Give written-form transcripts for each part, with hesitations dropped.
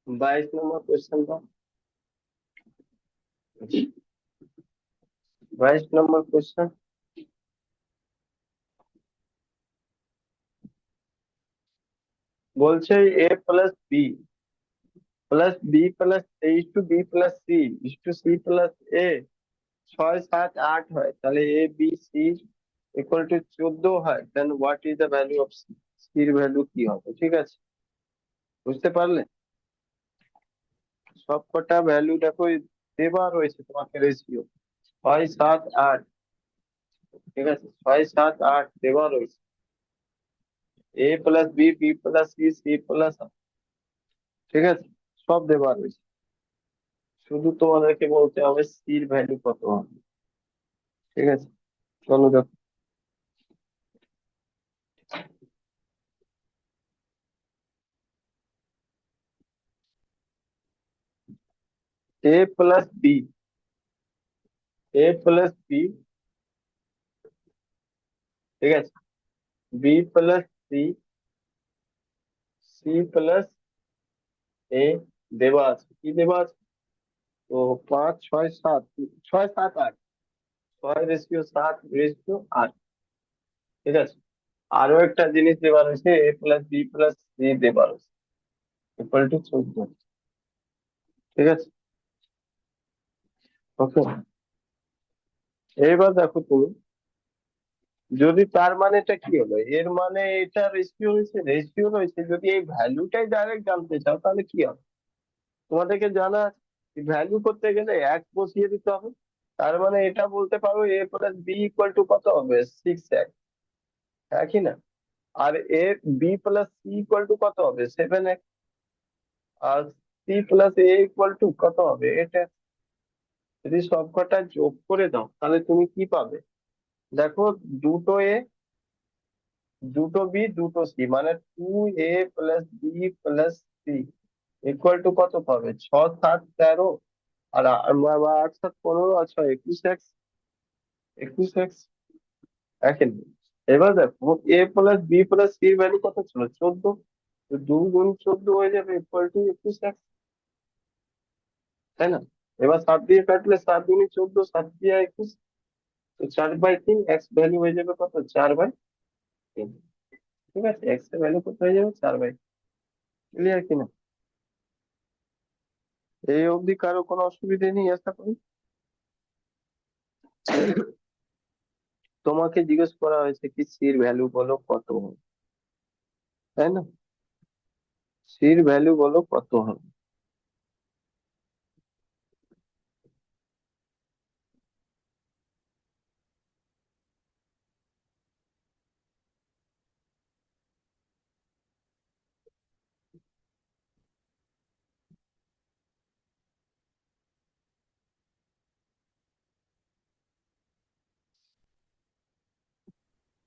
22 নম্বর কোয়েশ্চেন দাও। 22 নম্বর কোয়েশ্চেন বলছে A plus B plus B plus H to B plus C is to C plus A 6 7 8 হয়, তাহলে A B C equal to 14 হয়, then what is the value of C? সির value কি হবে? ঠিক আছে, বুঝতে পারলে? সব কটা ভ্যালু দেখো দেওয়া রয়েছে তোমাকে, রেশিও 6 7 8। ঠিক আছে, 6 7 8 দেওয়া রয়েছে। A plus B B plus C C plus, ঠিক আছে, সব দেওয়া রয়েছে। শুধু তোমাদেরকে বলতে হবে সির ভ্যালু কত হবে। ঠিক আছে, চলো দেখো। A plus B, A plus B, ঠিক আছে, B plus C, C plus A দেওয়া আছে। কি দেওয়া আছে? তো 5 6 7, 6 7 8, 6:7:8। ঠিক আছে, আরো একটা জিনিস দেওয়া রয়েছে, A plus B plus C দেওয়া রয়েছে ইকুয়াল টু 14। ঠিক আছে, ওকে। এইবার দেখো তুমি, যদি তার মানেটা কি হলো, এর মানে এটা রেশিও রয়েছে, রেশিও রয়েছে, যদি এই ভ্যালুটাই ডাইরেক্ট জানতে চাও তাহলে কি হবে? তোমাদেরকে জানা আছে ভ্যালু করতে গেলে এক বসিয়ে দিতে হবে। তার মানে এটা বলতে পারো A plus B equal to কত হবে? 6 এক, হ্যাঁ কি না? আর A B plus C equal to কত হবে? 7 এক। আর C plus A equal to কত হবে? এটা যদি সবকটা যোগ করে দাও তাহলে তুমি কি পাবে? দেখো, দুটো এ, দুটো বি, দুটো সি, মানে 2 A plus B plus C equal to কত পাবে? 6 7 13, আর 8 7 15, আর 6 21 এক্স, 21 এক্স। দেখেন, এবার দেখো A plus B plus C এর ভ্যালু কত ছিল? 14। তো 2 গুণ 14 হয়ে যাবে ইকুয়াল টু 21 এক্স, তাই না? এবার 7 দিয়ে কাটলে 7 দুনি 14, 7 দিয়ে 21, তো 4/3, এক্স ভ্যালু হয়ে যাবে কত? 4/3। ঠিক আছে, এক্স এর ভ্যালু কত হয়ে যাবে? 4/3। ক্লিয়ার কিনা? এই অবধি কারো কোনো অসুবিধা নেই আশা করি। তোমাকে জিজ্ঞেস করা হয়েছে কি সির ভ্যালু বলো কত হবে, তাই না? সির ভ্যালু বলো কত হবে।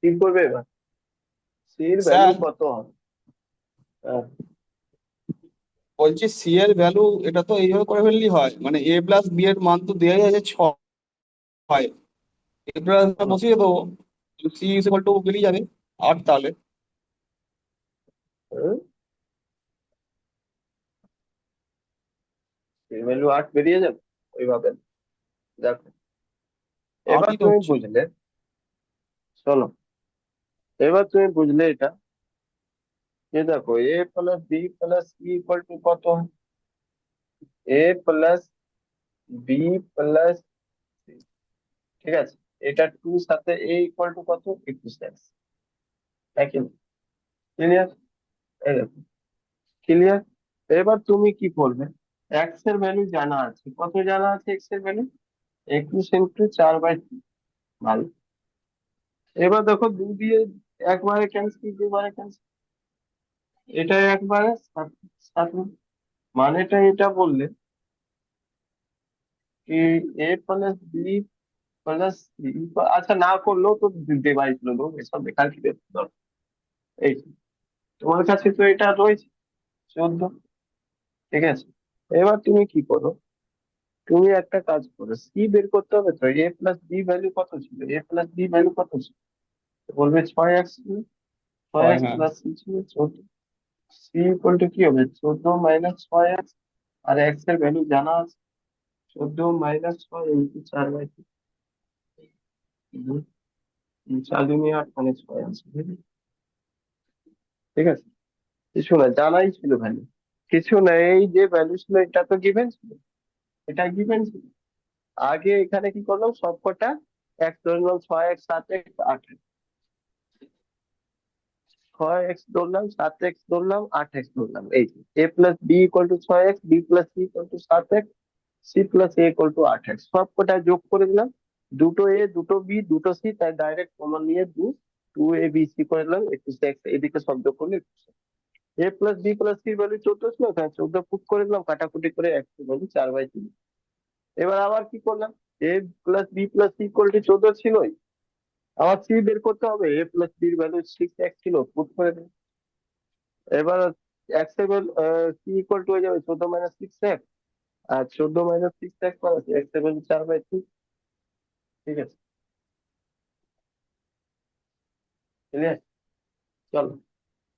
কি করবে এবার? সির ভ্যালু স্যার কত হবে? হ্যাঁ। বলছি সি এর ভ্যালু, এটা তো এইভাবে করে ফেললেই হয়, মানে এ প্লাস বি এর মান তো দেওয়াই আছে 6, এ প্লাস হুম, বসিয়ে দেবো, সি ইজ ইকুয়াল টু বেরিয়ে যাবে 8 তাহলে। হুম, সির ভ্যালু 8 বেরিয়ে যাবে ওইভাবে। দেখো, এবার 8ই তো তুমি হচ্ছে। বুঝলে, শোনো, এবার তুমি বুঝলে এটা, যে দেখো A plus B plus C equal to কত? এ প্লাস বি প্লাস, ঠিক আছে, এটা 2 সাথে এ ইকুয়াল টু কত? 21 এক্স। একই, ক্লিয়ার? এই দেখো, ক্লিয়ার। এবার তুমি কি করবে? এক্স এর ভ্যালু জানা আছে, কত জানা আছে এক্স এর ভ্যালু? 21 × 4/3। ভালো। এবার দেখো, 2 দিয়ে একবারে ক্যান্সেল, দুবারে ক্যান্সেল, এটা একবারে 7 7। মানেটা এটা বললে কি এ প্লাস বি প্লাস সি, আচ্ছা না করলেও তো দেবাই ছিল, এসব বেকার কি দেখতে দরকার। এই যে, তোমার কাছে তো এটা রয়েছে 14। ঠিক আছে, এবার তুমি কি করো? তুমি একটা কাজ করো, সি বের করতে হবে তো। এ প্লাস বি ভ্যালু কত ছিল? এ প্লাস বি ভ্যালু কত ছিল? তো বলবে 6 এক্স ছিল, ছয় হয় এক্স হ্যাঁ। প্লাস সি ছিল 14। সি ইকুয়াল টু কি হবে 14 - 6x, আর এক্স এর ভ্যালু জানা আছে 14 - 6 × 4/3। 4 × 8 মানে 6 আছে, বুঝলি? ঠিক আছে, কিছু না, জানাই ছিল ভ্যালু, কিছু না, এই যে ভ্যালু ছিল এটা তো গিভেন ছিল, এটা গিভেন ছিল। আগে এখানে কি করলাম, সবকটা এক্স ধরলাম, 6x, 7x, 8x, 6x ধরলাম, 7x ধরলাম, 8x ধরলাম, এই A plus B equal to 6x, B plus C equal to 7x, C plus A equal to 8x, সব কটা যোগ করে দিলাম। দুটো এ, দুটো বি, দুটো সি, তাই ডাইরেক্ট কমন নিয়ে 2a b c করে দিলাম, 21x, এদিকে সব যোগ করলে A plus B plus C value 14 ছিল, তাই 14 পুট করে দিলাম, কাটাকুটি করে x এর ভ্যালু 4/3। এবার আবার কি করলাম, A plus B plus C equal to 14 ছিলই, আবার সি বের করতে হবে, এ প্লাস বির ভ্যালু 6x ছিল, পুট করে দিলাম। এবার এক্স এর সি ইকুয়াল টু হয়ে যাবে 14 - 6x, আর 14 - 6x মানে এক্স এর ভ্যালু 4/3। ঠিক আছে, ক্লিয়ার? চলো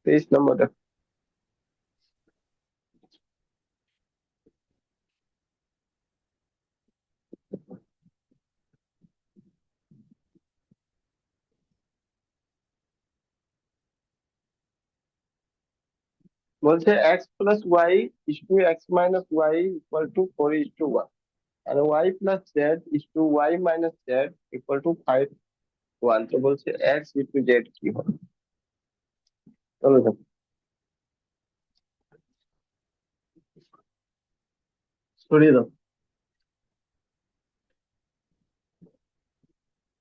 23 নম্বরটা। বলছে x plus y is to x minus y equal to 4:1, আর y plus z is to y minus z equal to 5:1। তো বলছে এক্স ইস টু জেড কি হবে? চলো দেখো, সরিয়ে দাও,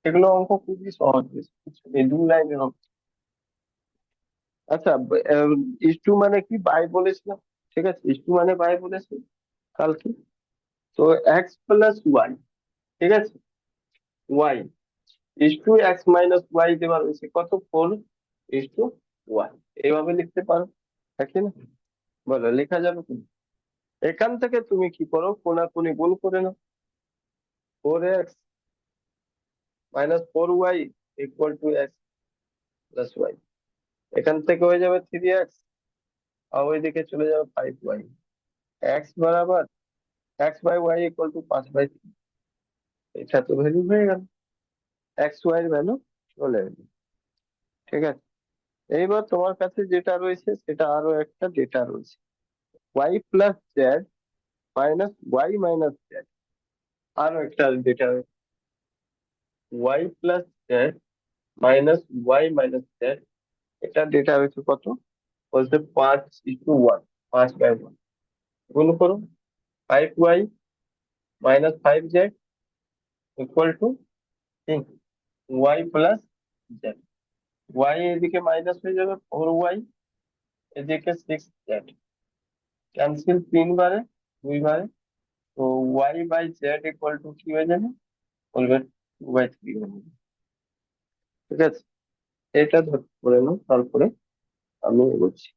এগুলো অঙ্ক খুবই সহজ, বেশি কিছু নেই, 2 লাইনের অঙ্ক। আচ্ছা, ইস টু মানে কি বাই বলেছিলাম, ঠিক আছে, ইস টু মানে বাই বলেছি কালকে। তো এক্স প্লাস ওয়াই, ঠিক আছে, Y is to x minus Y দেওয়া রয়েছে কত, 4:1, এইভাবে লিখতে পারো, তাই না? বলো লেখা যাবে কি? এখান থেকে তুমি কি করো, কোনাকুনি গুণ করে নাও, 4x minus 4y equal to x plus y, এখান থেকে হয়ে যাবে 3x, আর ওইদিকে চলে যাবে 5y, এক্স বরাবর x/y ইকুয়াল টু 5/3। এটা তো ভ্যালু হয়ে গেল, xy এর ভ্যালু চলে এলো। ঠিক আছে, এইবার তোমার কাছে যেটা রয়েছে সেটা আরো একটা ডেটা রয়েছে, y plus z minus y minus z, আরো একটা data, y plus z minus y minus z, এটা ডেটা রয়েছে কত, বলতে 5:1, 5/1, গুণ করো, 5y minus 5z equal to y plus z, y এদিকে মাইনাস হয়ে যাবে 4y, এদিকে 6z, ক্যান্সেল 3 বারে, 2 বারে, তো y by z equal to কি হয়ে যাবে, বলবে 2/3 হয়ে যাবে। ঠিক আছে, এটা ধর করে নাও, তারপরে আমি বলছি।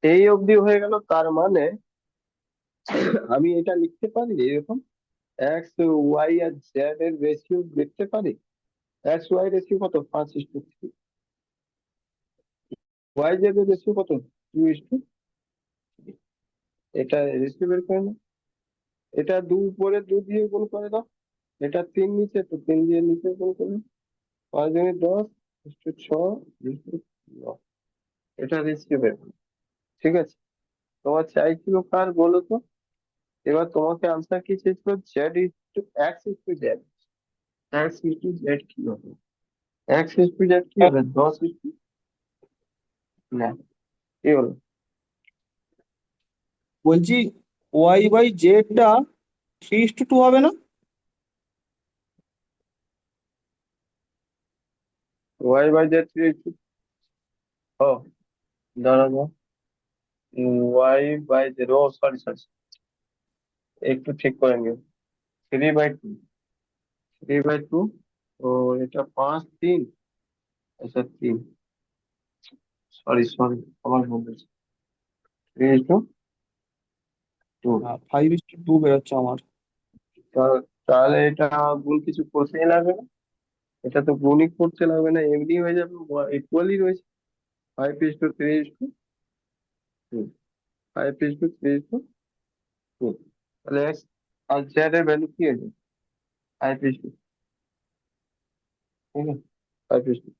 এই অবধি হয়ে গেল, তার মানে আমি এটা লিখতে পারি এরকম, এক্স ওয়াই আর জেড এর রেশিও লিখতে পারি, এক্স ওয়াই রেশিও কত, 5:3, ওয়াই জেড এর রেশিও কত, 2:3। এটা রেশিও বের করে নাও, এটা 2 উপরে 2 দিয়ে গুণ করে দাও, এটা 3 নিচে, তো 3 দিয়ে নিচে গুণ করে নাও, 5 × 10 6 এটা রেশিও বের করো। ঠিক আছে, তোমার চাইছিল কার বলো তো, এবার তোমাকে আনসার কি চেয়েছিল, Z is to x is to Z, x is to Z কি হবে, এক্স ইস টু জেড কি হবে, 10 ইস টু, না কি হলো, বলছি ওয়াই বাই জেডটা 3:2 হবে না? ওয়াই বাই জেড 3:2, ও দাঁড়াবো, ওয়াই বাই জেড, ও সরি সরি, একটু ঠিক করে নিও, 3/2, 3/2, ও এটা 5 3, আচ্ছা 3, সরি সরি, আমার ভুল হয়েছে, 3:2। 5:2 বেরোচ্ছে আমার। তাহলে এটা গুণ কিছু করতেই লাগবে না, এটা তো গুণই করতে লাগবে না, এমনি হয়ে যাবে, ইকুয়ালি রয়েছে। 5:3:2, 5:3:2। তাহলে এক্স আর জেড এর ভ্যালু কি আছে? 5:2, ঠিক আছে, 5:2।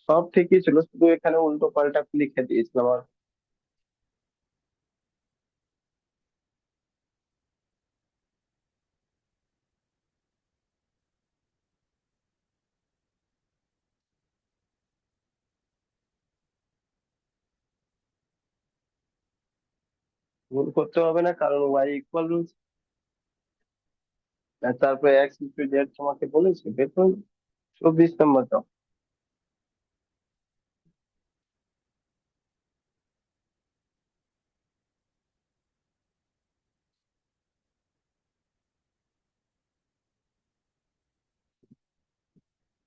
সব ঠিকই ছিল, শুধু এখানে উল্টো পাল্টা লিখে দিয়েছিলাম আর ভুল করতে হবে না, কারণ ওয়াই ইকুয়াল রয়েছে। আর তারপরে এক্স ইন্টু জেড তোমাকে বলেছে বের করো। 24 নম্বরটা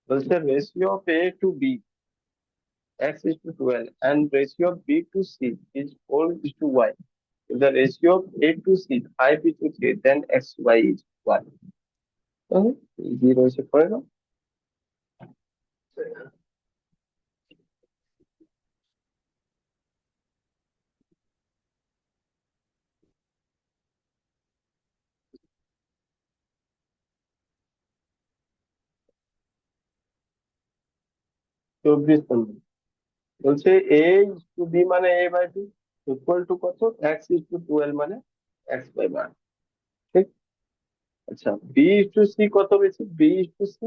বলছে ratio of a to b x:12 and ratio of b to c is 4:y. If the ratio of a to c 5:3, then xy is y. Easy রয়েছে, করে নাও। 24 নম্বর বলছে a is to b মানে a/2 ইকুয়াল টু কত, x:12 মানে x/12, ঠিক। আচ্ছা, b is to c কত রয়েছে, b is to c,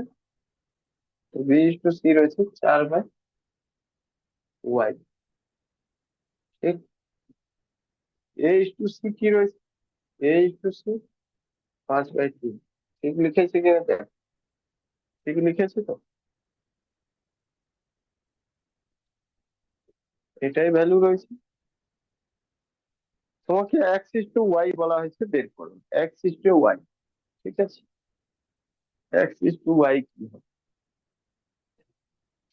তো b is to c রয়েছে 4/y, ঠিক। a is to c কি রয়েছে, a is to c 5/3, ঠিক লিখেছি কিনা দেখ, ঠিক লিখেছি তো, এটাই ভ্যালু রয়েছে। তোমাকে এক্স ইস টু ওয়াই বলা হয়েছে, বের করো এক্স ইস টু ওয়াই, ঠিক আছে। এক্স ইস টু ওয়াই কি হবে,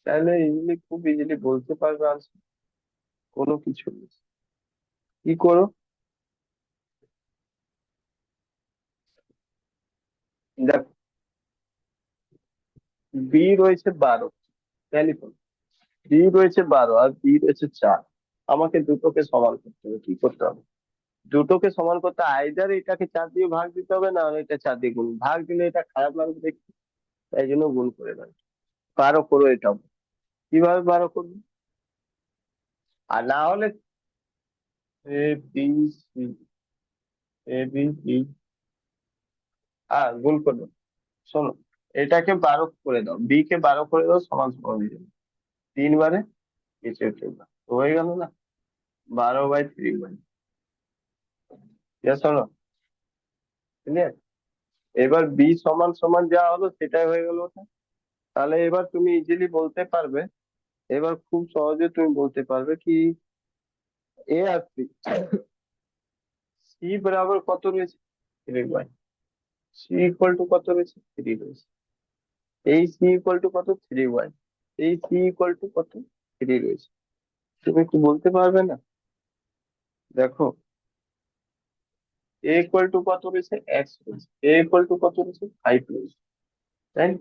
তাহলে ইজিলি, খুব ইজিলি বলতে পারবে আনসার, কোনো কিছু নেই। কি করো, দেখো, বি রয়েছে 12, তাই তো, বি রয়েছে 12 আর বি রয়েছে 4। আমাকে দুটোকে সমান করতে হবে, কি করতে হবে, দুটোকে সমান করতে আইদার এটাকে 4 দিয়ে ভাগ দিতে হবে, না হলে এটা 4 দিয়ে গুণ, ভাগ দিলে এটা খারাপ লাগবে দেখতে, তাই জন্য গুণ করে দেবে। 12 করো এটা, কিভাবে 12 করবে, আর না হলে এ বি সি, এ বি সি, গুণ করবে। শোনো, এটাকে 12 করে দাও, বি কে 12 করে দাও, সমান সমান হয়ে যাবে, 3 বারে নিচে 3 বার, তো হয়ে গেল না, 12/3। শোনো, ক্লিয়ার। এবার বি সমান সমান যা হলো সেটাই হয়ে গেল ওটা। তাহলে এবার তুমি ইজিলি বলতে পারবে, এবার খুব সহজে তুমি বলতে পারবে কি এ আর সি বরাবর কত রয়েছে, 3y। সি ইকুয়াল টু কত রয়েছে, 3 রয়েছে। এই সি ইকুয়াল টু কত, 3y। এই সি ইকুয়াল টু কত, 3 রয়েছে। তুমি কি বলতে পারবে না, দেখো, এ ইকুয়াল টু কত রয়েছে, এক্স রয়েছে, এ ইকুয়াল টু কত রয়েছে, 5 রয়েছে, তাই না?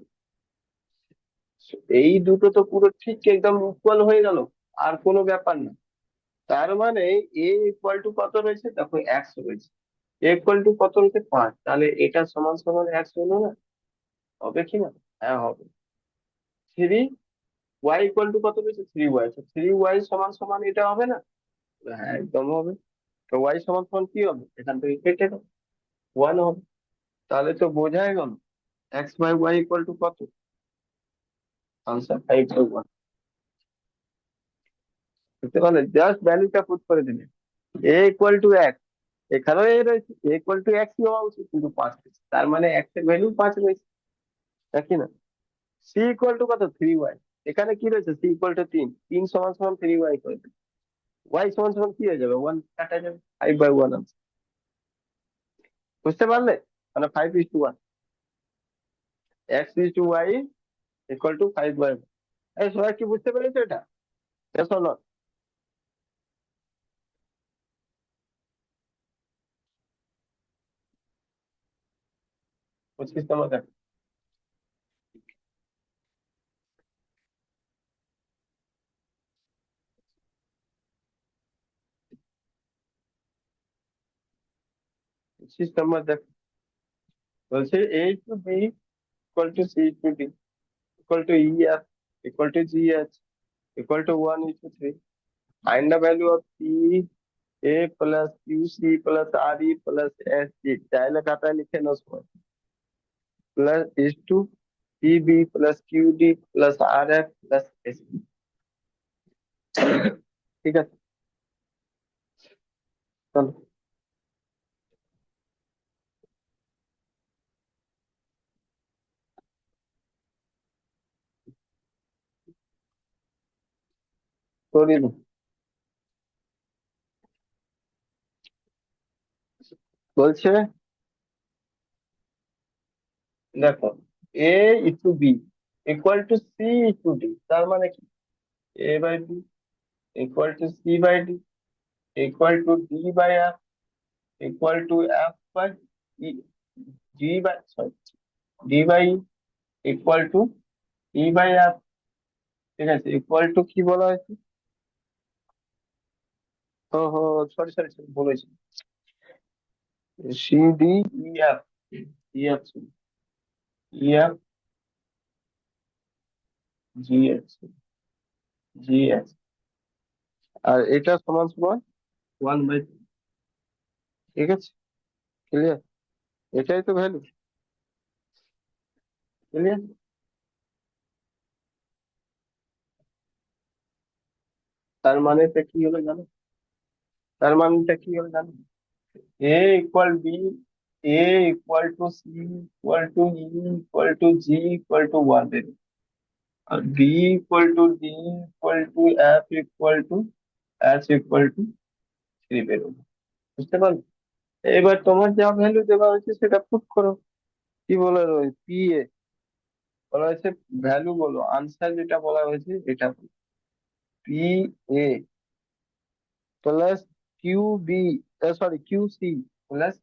So, এই দুটো তো পুরো ঠিক একদম ইকুয়াল হয়ে গেল, আর কোনো ব্যাপার না। তার মানে এ ইকুয়াল টু কত রয়েছে, দেখো এক্স রয়েছে, এ ইকুয়াল টু কত রয়েছে, 5, তাহলে এটা সমান সমান এক্স হলো না, হবে কি না, হ্যাঁ হবে। 3y ইকুয়াল টু কত রয়েছে, 3y, তো 3y সমান সমান এটা হবে না, হ্যাঁ একদম হবে। তো y সমান সমান কি হবে, এখান থেকে কেটে দাও, 1 হবে। তাহলে তো বোঝাই গেল x/y ইকুয়াল টু কত, আনসার 5/1। বুঝতে পারলে, জাস্ট ভ্যালুটা পুট করে দিলে, এ ইকুয়াল টু এক্স, এখানেও এ রয়েছে, এ ইকুয়াল টু এক্স হওয়া উচিত, কিন্তু 5 রয়েছে, তার মানে এক্স এর ভ্যালু 5 রয়েছে, নাকি না। সি ইকুয়াল টু কত, 3y, এখানে কি রয়েছে, সি ইকুয়াল টু 3, 3 সমান সমান 3y করে দিই, y সমান সমান কি হয়ে যাবে, 1 কাটা যাবে, 5/1 আনসার। বুঝতে পারলে, মানে 5:1, x:y ইকুয়াল টু 5/1। এই সবাই কি বুঝতে পেরেছো এটা, এসো না। 25 নম্বর দেখো, নাম্বার দেখো, বলছে A to B equal to C to D equal to EF equal to GH equal to 1:3. Find the value of PA plus QC plus RE plus SG. চাইলে খাতায় লিখে নাও সবাই। Plus S2 PB plus QD plus RF plus SB। ঠিক আছে, চলো করি না। বলছে দেখো, A into B equal to C into D, তার মানে কি A by B equal to C by D equal to D by F equal to F by E, G by sorry D by E equal to E by F। ঠিক আছে, equal to কি বলা হয়েছে? ও হো, sorry sorry sorry বলেছি, C D E F, E F E F G F, G F, আর এটা সমান সমান 1/2। ঠিক আছে, ক্লিয়ার? এটাই তো ভ্যালু, ক্লিয়ার? তার মানেটা কি হলো জানো? তার মানেটা কি হলো জানো? A equal B, A equal to C equal to E equal to G equal to 1 দেবে, আর B equal to D equal to F equal to S equal to 3 বেরোবে। বুঝতে পারলে? এবার তোমার যা ভ্যালু দেওয়া হয়েছে সেটা পুট করো। কি বলা রয়েছে? পি এ বলা হয়েছে, ভ্যালু বলো, আনসার যেটা বলা হয়েছে এটা P A plus Q B, sorry Q C plus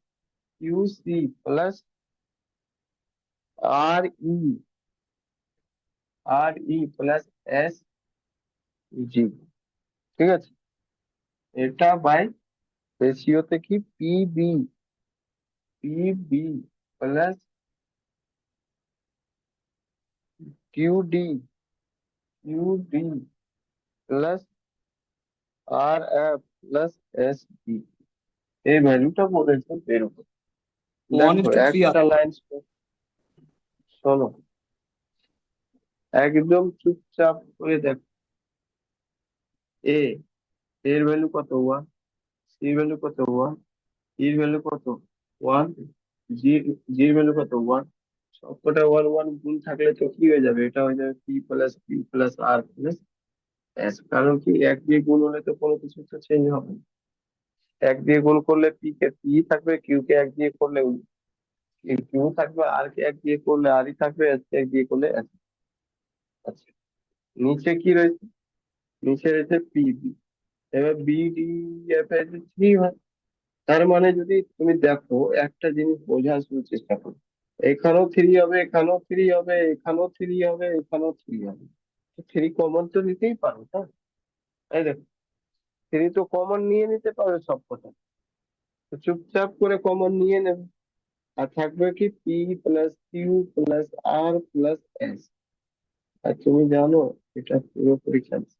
Q C plus R E, R E plus S G. ঠিক আছে, এটা বাই রেশিওতে কি PB, PB plus QD, QD plus R F plus S D, এই ভ্যালুটা বলেছে বেরোবে। One দেখো ইস টু থ্রি একটা লাইন শোনো, একদম চুপচাপ করে দেখো। এ, এর ভ্যালু কত? 1। সি ভ্যালু কত? 1। ইর ভ্যালু কত? 1। জি, জির ভ্যালু কত? 1। সবকটা 1 1 গুণ থাকলে তো কি হয়ে যাবে? এটা হয়ে যাবে পি প্লাস কিউ প্লাস আর প্লাস এস। কারণ কি, এক দিয়ে গুণ হলে তো কোনো কিছু তো চেঞ্জ হবে না। এক দিয়ে গুণ করলে পি কে পি থাকবে, কিউ কে এক দিয়ে করলে কিউ থাকবে, আর কে এক দিয়ে করলে আরই থাকবে, এস কে এক দিয়ে করলে এস। আচ্ছা, নিচে কি রয়েছে? নিচে রয়েছে পিবি। এবার বিডি এফ এর 3 হয়। তার মানে যদি তুমি দেখো, একটা জিনিস বোঝার শুধু চেষ্টা করো, এখানেও 3 হবে, এখানেও 3 হবে, এখানেও 3 হবে, এখানেও 3 হবে। 3 কমন তো নিতেই পারো, তাই? এই দেখো, 3 তো কমন নিয়ে নিতে পারো সব কটা, তো চুপচাপ করে কমন নিয়ে নেবে। আর থাকবে কি পি প্লাস কিউ প্লাস আর প্লাস এস। আর তুমি জানো এটা পুরোপুরি খেলছে,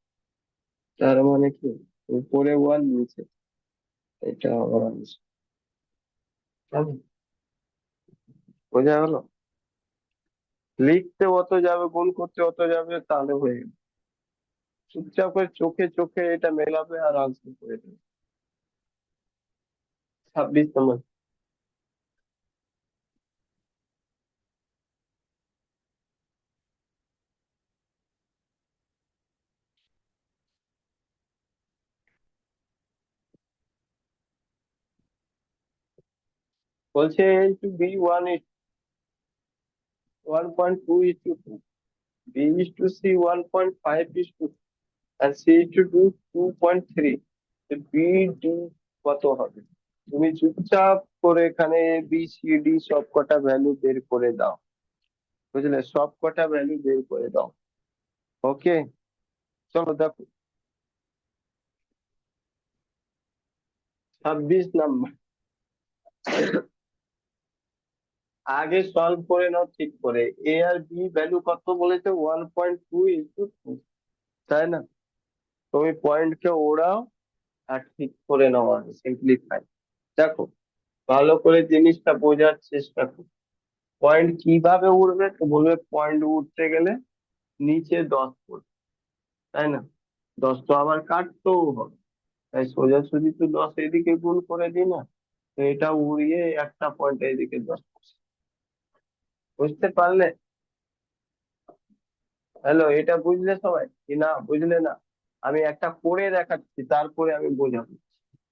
তার মানে কি, উপরে 1 নিচে, এটা আবার answer। কেমন? বোঝা গেল? লিখতে অত যাবে, গুণ করতে অত যাবে, তাহলে হয়ে গেল। চুপচাপ করে চোখে চোখে এটা মেলাবে আর আনসার করে দেবে। 26 নম্বর। বলছে A to B 1:2:2, B is to C 1.5:2, আর C is to D 2.3। B D কত হবে? তুমি চুপচাপ করে এখানে এ বি সি ডি সব কটা ভ্যালু বের করে দাও। বুঝলে, সব কটা ভ্যালু বের করে দাও। ওকে, চলো দেখো, 26 নাম্বার। আগে সলভ করে নাও ঠিক করে। এ আর বি ভ্যালু কত বলেছে? 1.2:2, তাই না? তুমি পয়েন্টকে ওড়াও আর ঠিক করে নাও, আগে সিম্পলিফাই। দেখো, ভালো করে জিনিসটা বোঝার চেষ্টা করো। পয়েন্ট কিভাবে উঠবে? তো বলবে পয়েন্ট উঠতে গেলে নিচে 10 পড়বে, তাই না? 10 তো আবার কাটতেও হবে, তাই সোজাসুজি তো 10 এদিকে গুণ করে দিই না? তো এটা উড়িয়ে একটা পয়েন্ট এদিকে 10 পড়ছে। বুঝতে পারলে? হ্যালো, এটা বুঝলে সবাই কি না বুঝলে না? আমি একটা করে দেখাচ্ছি, তারপরে আমি বোঝাবো।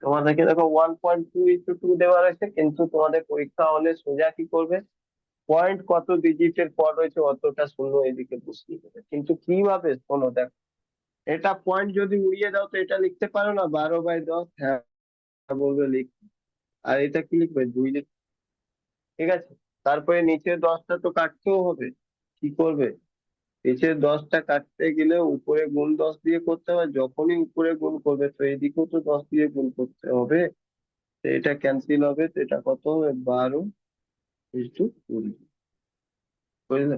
তোমাদেরকে দেখো 1.2:2 দেওয়া রয়েছে, কিন্তু তোমাদের পরীক্ষা হলে সোজা কি করবে? পয়েন্ট কত ডিজিটের পর রয়েছে অতটা শূন্য এদিকে বসিয়ে দেবে। কিন্তু কিভাবে? শোনো, দেখো, এটা পয়েন্ট যদি উড়িয়ে দাও তো এটা লিখতে পারো না 12/10? হ্যাঁ, বলবে লিখ। আর এটা কি লিখবে? 2 লিখবে। ঠিক আছে? তারপরে নিচের 10টা তো কাটতেও হবে। কি করবে? নিচের 10টা কাটতে গেলে উপরে গুণ 10 দিয়ে করতে হবে। যখনই উপরে গুণ করবে তো এদিকেও তো 10 দিয়ে গুণ করতে হবে। তো এটা ক্যান্সেল হবে, তো এটা কত হবে? 12:20। বুঝলে?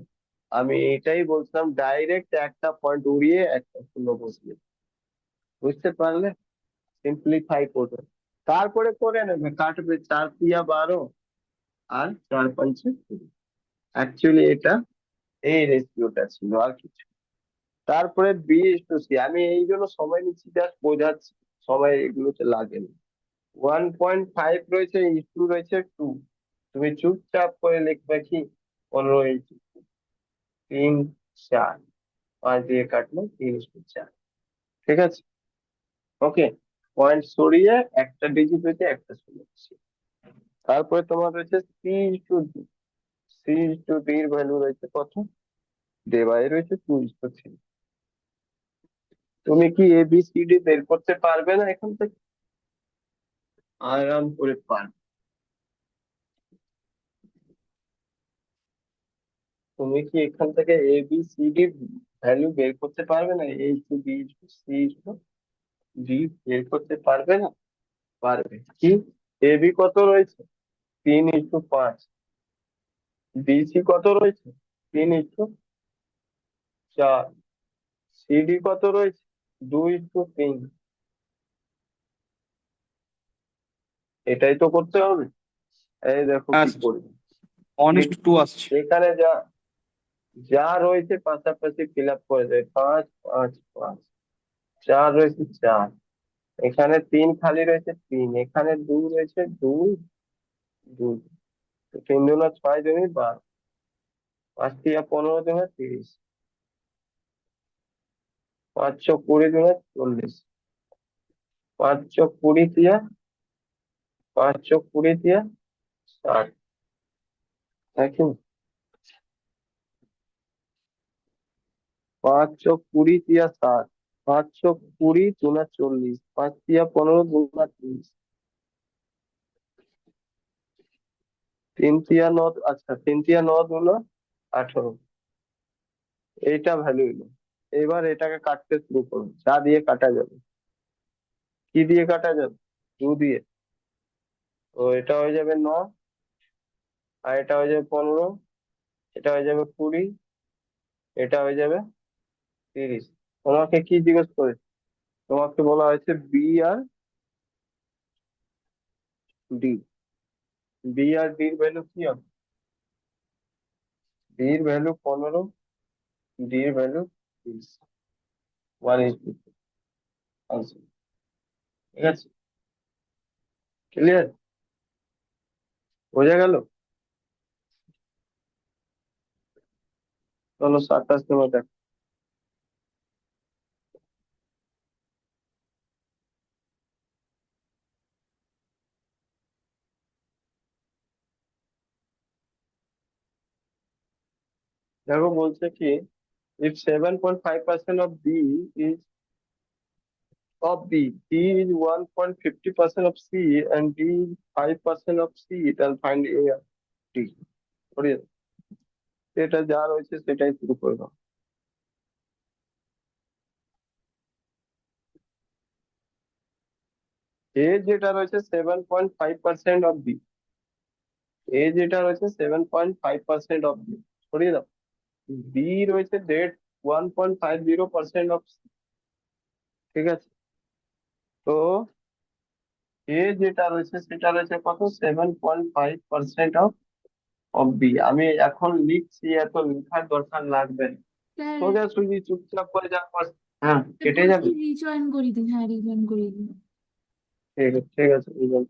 আমি এটাই বলছিলাম, ডাইরেক্ট একটা পয়েন্ট উড়িয়ে একটা শূন্য বসিয়ে। বুঝতে পারলে? সিম্পলিফাই করবে, তারপরে করে নেবে, কাটবে 4×3 = 12 আর 4×5 = 20। অ্যাকচুয়ালি এটা এই রেশিওটা ছিল, আর কিছু। তারপরে B:C, আমি এই জন্য সময় নিচ্ছি, জাস্ট বোঝাচ্ছি। সময় এগুলোতে লাগে না। 1.5 রয়েছে, ইস্টু রয়েছে 2। তুমি চুপচাপ করে লিখবে কি? 15:2, 3, 4, 5 দিয়ে কাটলে 3:4। ঠিক আছে? ওকে। পয়েন্ট সরিয়ে একটা ডিজিট রয়েছে, একটা শূন্য বসিয়ে। তারপরে তোমার রয়েছে C:D। C:D এর ভ্যালু রয়েছে কত? দেওয়াই রয়েছে 2:3। তুমি কি ABCD বের করতে পারবে না এখান থেকে? আরাম করে পারবে। তুমি কি এখান থেকে ABCD ভ্যালু বের করতে পারবে না? A:B:C:D বের করতে পারবে না? পারবে। কি? AB কত রয়েছে? 3:5। BC কত রয়েছে? 3:4। CD কত রয়েছে? 2:3। এটাই তো করতে হবে। এই দেখো হ্যাঁ কি স্যার, করবে। 1:2 আসছে। এখানে যা যা রয়েছে পাশাপাশি ফিল আপ করে দেয়। 5, 5, 5। 4 রয়েছে 4। এখানে 3 খালি রয়েছে 3। এখানে 2 রয়েছে 2, 2। 3×2 = 6, 2×12। 5×3 = 15, 2×30। 5×4 = 40, 5×20 5×20 = 60। নাকি? 5×20 = 60। 5×20 × 40, 5×15 × 15, 3×9, আচ্ছা, 3×9 = 18। এইটা ভ্যালু এলো। এবার এটাকে কাটতে শুরু করুন, যা দিয়ে কাটা যাবে। কি দিয়ে কাটা যাবে? 2 দিয়ে। তো এটা হয়ে যাবে 9, আর এটা হয়ে যাবে 15, এটা হয়ে যাবে 20, এটা হয়ে যাবে 30। তোমাকে কি জিজ্ঞেস করেছে? তোমাকে বলা হয়েছে বি আর ডি। বি আর ডির ভ্যালু কি হবে? বি এর ভ্যালু 15, ডি এর ভ্যালু 30। 1:2। আনসার। ঠিক আছে? ক্লিয়ার? বোঝা গেল? চলো 27 নম্বর দেখো। দেখো বলছে কি, if 7.5% of is D is 1.50% of C and D is 5% of C, then find A R D. বুঝলে? এটা যা রয়েছে সেটাই শুরু করে দাও। এ যেটা রয়েছে 7.5% অফ বি, এ যেটা রয়েছে 7.5% অফ বি, সরিয়ে দাও। বি রয়েছে 1.50% অফ, ঠিক আছে? তো এ যেটা রয়েছে সেটা রয়েছে কত, 7.5% অফ বি। আমি এখন লিখছি, এত লেখার দরকার লাগবে না, স্যার সোজাসুজি চুপচাপ করে যা হ্যাঁ কেটে বলছি যাবে। রিজয়েন করে দিন, হ্যাঁ রিজয়েন করে দিন। ঠিক আছে, ঠিক আছে, বুঝলাম।